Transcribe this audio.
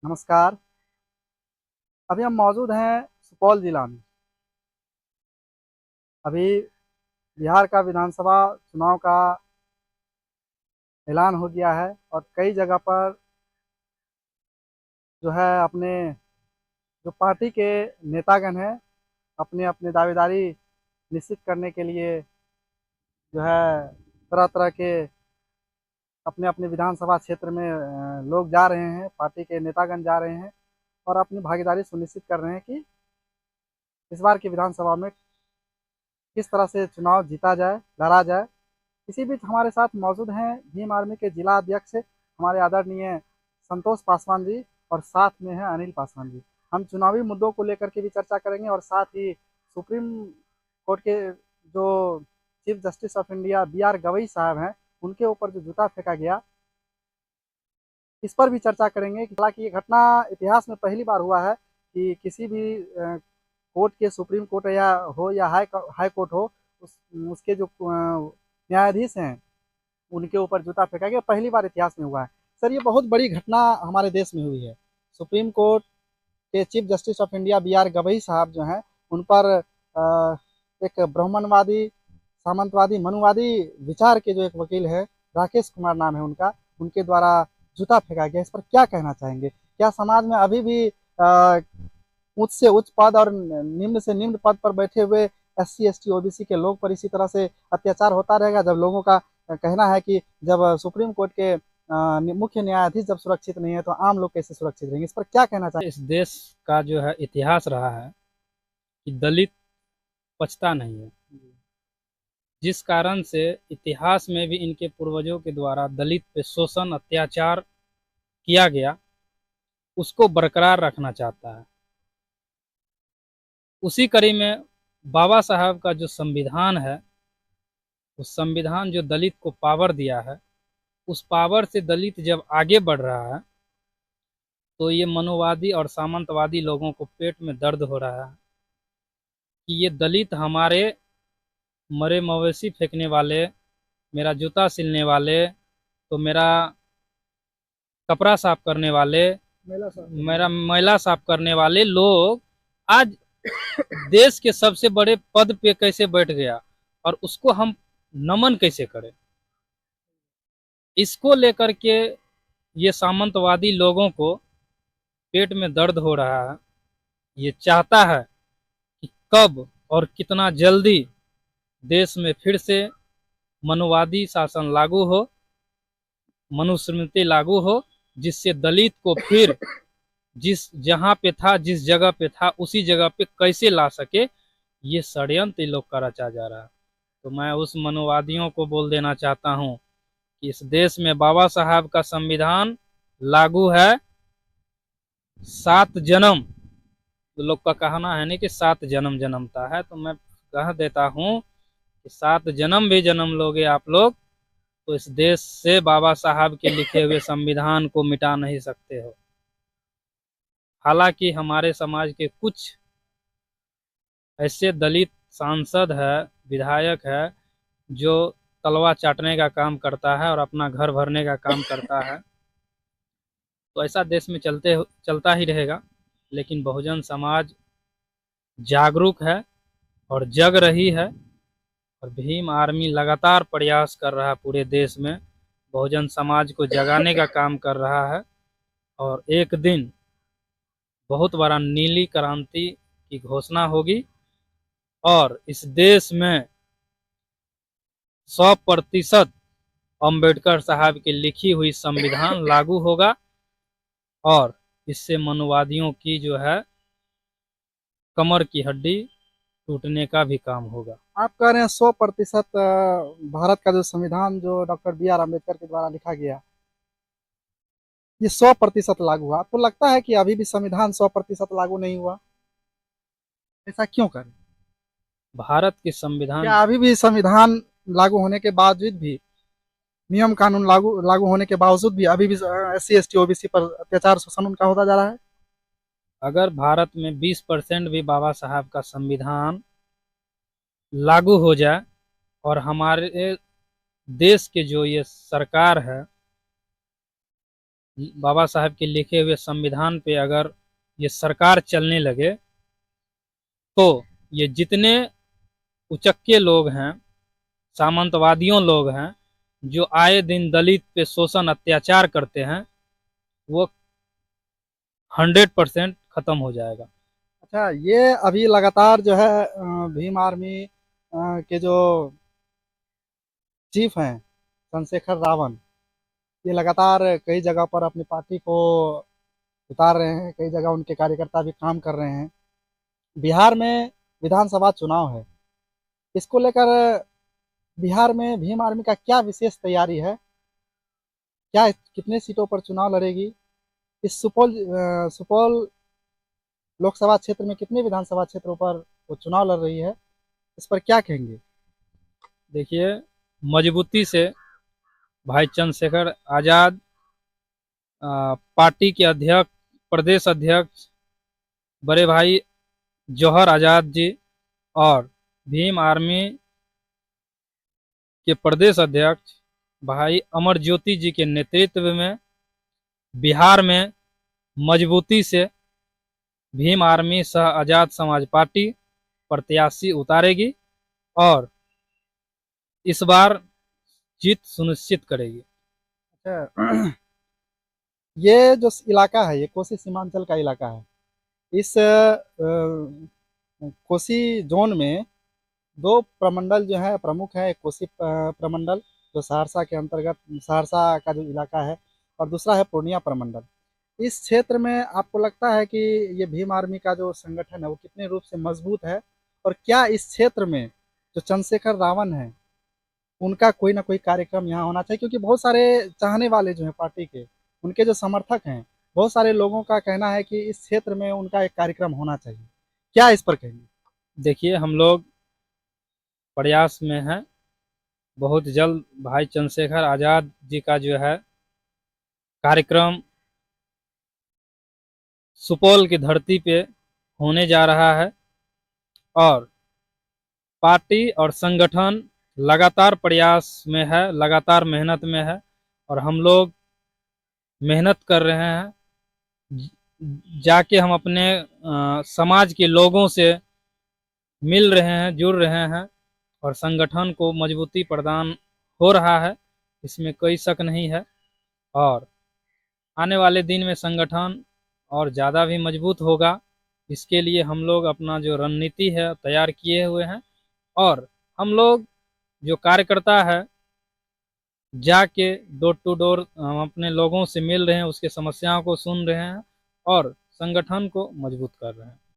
नमस्कार। अभी हम मौजूद हैं सुपौल जिला में। अभी बिहार का विधानसभा चुनाव का ऐलान हो गया है और कई जगह पर जो है अपने जो पार्टी के नेतागण हैं अपने अपने दावेदारी निश्चित करने के लिए जो है तरह तरह के अपने अपने विधानसभा क्षेत्र में लोग जा रहे हैं, पार्टी के नेतागण जा रहे हैं और अपनी भागीदारी सुनिश्चित कर रहे हैं कि इस बार की विधानसभा में किस तरह से चुनाव जीता जाए, लड़ा जाए। इसी बीच हमारे साथ मौजूद हैं भीम आर्मी के जिला अध्यक्ष हमारे आदरणीय संतोष पासवान जी और साथ में हैं अनिल पासवान जी। हम चुनावी मुद्दों को लेकर के भी चर्चा करेंगे और साथ ही सुप्रीम कोर्ट के जो chief justice of India B R Gavai साहब हैं उनके ऊपर जो जूता फेंका गया इस पर भी चर्चा करेंगे। हालांकि ये घटना इतिहास में पहली बार हुआ है कि किसी भी कोर्ट के सुप्रीम कोर्ट या हाई कोर्ट हो उसके जो न्यायाधीश हैं उनके ऊपर जूता फेंका गया, पहली बार इतिहास में हुआ है। सर, ये बहुत बड़ी घटना हमारे देश में हुई है। सुप्रीम कोर्ट के chief justice of India B R Gavai साहब जो हैं उन पर एक ब्राह्मणवादी, सामंतवादी, मनुवादी विचार के जो एक वकील है, राकेश कुमार नाम है उनका, उनके द्वारा जूता फेंका गया। इस पर क्या कहना चाहेंगे? क्या समाज में अभी भी उच्च से उच्च पद और निम्न से निम्न पद पर बैठे हुए एससी एसटी ओबीसी के लोग पर इसी तरह से अत्याचार होता रहेगा? जब लोगों का कहना है कि जब सुप्रीम कोर्ट के मुख्य न्यायाधीश जब सुरक्षित नहीं है तो आम लोग कैसे सुरक्षित रहेंगे? इस पर क्या कहना चाहिए? इस देश का जो है इतिहास रहा है कि दलित पछता नहीं है। जिस कारण से इतिहास में भी इनके पूर्वजों के द्वारा दलित पे शोषण अत्याचार किया गया, उसको बरकरार रखना चाहता है। उसी कड़ी में बाबा साहब का जो संविधान है, उस संविधान जो दलित को पावर दिया है, उस पावर से दलित जब आगे बढ़ रहा है तो ये मनोवादी और सामंतवादी लोगों को पेट में दर्द हो रहा है कि ये दलित हमारे मरे मवेशी फेंकने वाले, मेरा जूता सिलने वाले, तो मेरा कपड़ा साफ करने वाले, मेरा मैला साफ करने वाले लोग आज देश के सबसे बड़े पद पे कैसे बैठ गया और उसको हम नमन कैसे करें? इसको लेकर के ये सामंतवादी लोगों को पेट में दर्द हो रहा है। ये चाहता है कि कब और कितना जल्दी देश में फिर से मनुवादी शासन लागू हो, मनुस्मृति लागू हो, जिससे दलित को फिर जिस जहां पे था, जिस जगह पे था, उसी जगह पे कैसे ला सके, ये षड्यंत्र लोग का रचा जा रहा है। तो मैं उस मनुवादियों को बोल देना चाहता हूं कि इस देश में बाबा साहब का संविधान लागू है। 7 जन्म, तो लोग का कहना है नहीं कि 7 जन्म जन्मता है, तो मैं कह देता हूं कि 7 जन्म भी जन्म लोगे आप लोग तो इस देश से बाबा साहब के लिखे हुए संविधान को मिटा नहीं सकते हो। हालांकि हमारे समाज के कुछ ऐसे दलित सांसद है, विधायक है, जो तलवा चाटने का काम करता है और अपना घर भरने का काम करता है, तो ऐसा देश में चलता ही रहेगा। लेकिन बहुजन समाज जागरूक है और जग रही है और भीम आर्मी लगातार प्रयास कर रहा है पूरे देश में, बहुजन समाज को जगाने का काम कर रहा है। और एक दिन बहुत बड़ा नीली क्रांति की घोषणा होगी और इस देश में 100% अम्बेडकर साहब की लिखी हुई संविधान लागू होगा और इससे मनुवादियों की जो है कमर की हड्डी टूटने का भी काम होगा। आप कह रहे हैं 100% भारत का जो संविधान जो डॉक्टर बी आर अम्बेडकर के द्वारा लिखा गया ये 100% लागू हुआ। आपको लगता है कि अभी भी संविधान 100% लागू नहीं हुआ? ऐसा क्यों करें? भारत के संविधान, क्या अभी भी संविधान लागू होने के बावजूद भी, नियम कानून लागू लागू होने के बावजूद भी अभी भी S C S T OBC पर अत्याचार शोषण उनका होता जा रहा है? अगर भारत में 20% भी बाबा साहब का संविधान लागू हो जाए और हमारे देश के जो ये सरकार है बाबा साहब के लिखे हुए संविधान पे अगर ये सरकार चलने लगे तो ये जितने उचक्के लोग हैं, सामंतवादियों लोग हैं, जो आए दिन दलित पे शोषण अत्याचार करते हैं, वो 100% खत्म हो जाएगा। अच्छा, ये अभी लगातार जो है भीम आर्मी के जो चीफ हैं चंद्रशेखर रावण, ये लगातार कई जगह पर अपनी पार्टी को उतार रहे हैं, कई जगह उनके कार्यकर्ता भी काम कर रहे हैं। बिहार में विधानसभा चुनाव है, इसको लेकर बिहार में भीम आर्मी का क्या विशेष तैयारी है? क्या कितने सीटों पर चुनाव लड़ेगी? इस सुपौल लोकसभा क्षेत्र में कितने विधानसभा क्षेत्रों पर वो चुनाव लड़ रही है, इस पर क्या कहेंगे? देखिए, मजबूती से भाई चंद्रशेखर आजाद, पार्टी के अध्यक्ष, प्रदेश अध्यक्ष बड़े भाई जौहर आजाद जी और भीम आर्मी के प्रदेश अध्यक्ष भाई अमर ज्योति जी के नेतृत्व में बिहार में मजबूती से भीम आर्मी सह आजाद समाज पार्टी प्रत्याशी उतारेगी और इस बार जीत सुनिश्चित करेगी। अच्छा, ये जो इलाका है, ये कोसी सीमांचल का इलाका है। इस कोसी जोन में दो प्रमंडल जो है प्रमुख है। एक कोसी प्रमंडल जो सहरसा के अंतर्गत, सहरसा का जो इलाका है, और दूसरा है पूर्णिया प्रमंडल। इस क्षेत्र में आपको लगता है कि ये भीम आर्मी का जो संगठन है वो कितने रूप से मजबूत है, और क्या इस क्षेत्र में जो चंद्रशेखर रावण है उनका कोई ना कोई कार्यक्रम यहाँ होना चाहिए? क्योंकि बहुत सारे चाहने वाले जो हैं पार्टी के, उनके जो समर्थक हैं, बहुत सारे लोगों का कहना है कि इस क्षेत्र में उनका एक कार्यक्रम होना चाहिए। क्या इस पर कहेंगे? देखिए, हम लोग प्रयास में हैं, बहुत जल्द भाई चंद्रशेखर आजाद जी का जो है कार्यक्रम सुपौल की धरती पे होने जा रहा है और पार्टी और संगठन लगातार प्रयास में है, लगातार मेहनत में है और हम लोग मेहनत कर रहे हैं। जाके हम अपने समाज के लोगों से मिल रहे हैं, जुड़ रहे हैं और संगठन को मजबूती प्रदान हो रहा है, इसमें कोई शक नहीं है। और आने वाले दिन में संगठन और ज़्यादा भी मजबूत होगा। इसके लिए हम लोग अपना जो रणनीति है तैयार किए हुए हैं और हम लोग जो कार्यकर्ता है जाके डोर टू डोर अपने लोगों से मिल रहे हैं, उसके समस्याओं को सुन रहे हैं और संगठन को मजबूत कर रहे हैं।